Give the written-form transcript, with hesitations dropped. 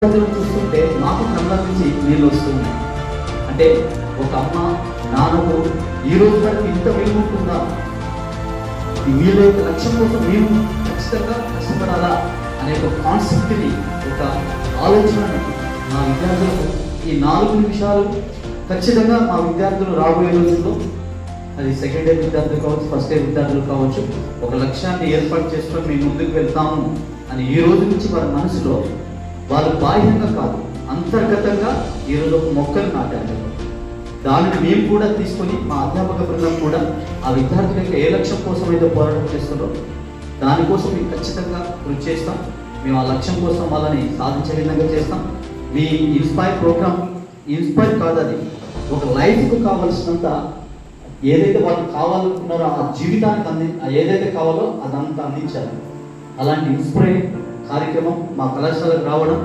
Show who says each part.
Speaker 1: చూస్తుంటే నాకు కళ్ళ నుంచి నీళ్ళు వస్తున్నాయి. అంటే ఒక అమ్మ నాన్నకు ఈ రోజు వరకు ఇంత విలువ ఉంటుందా, వీళ్ళ యొక్క లక్ష్యం కోసం మేము ఖచ్చితంగా కష్టపడాలా అనే ఒక కాన్సెప్ట్ని, ఒక ఆలోచనని మా విద్యార్థులకు ఈ 4 నిమిషాలు ఖచ్చితంగా మా విద్యార్థులు రాబోయే రోజుల్లో, అది సెకండ్ ఇయర్ విద్యార్థులు కావచ్చు, ఫస్ట్ ఇయర్ విద్యార్థులు కావచ్చు, ఒక లక్ష్యాన్ని ఏర్పాటు చేసుకొని మేము ముందుకు వెళ్తాము అని ఈ రోజు నుంచి వారి మనసులో, వాళ్ళు బాహ్యంగా కాదు అంతర్గతంగా ఈరోజు ఒక మొక్కలు నాటారు. దానిని మేము కూడా తీసుకొని మా అధ్యాపక బృందం కూడా ఆ విద్యార్థుల యొక్క ఏ లక్ష్యం కోసం అయితే పోరాటం చేస్తున్నారో దానికోసం మేము ఖచ్చితంగా కృషి చేస్తాం. మేము ఆ లక్ష్యం కోసం వాళ్ళని సాధించే విధంగా చేస్తాం. మీ ఇన్స్పైర్ ప్రోగ్రామ్ ఇన్స్పైర్ కాదు, అది ఒక లైఫ్కు కావాల్సినంత ఏదైతే వాళ్ళు కావాలనుకున్నారో ఆ జీవితానికి ఏదైతే కావాలో అదంతా అందించాలి. అలాంటి ఇన్స్పైర్ కార్యక్రమం మా కళాశాలకు రావడం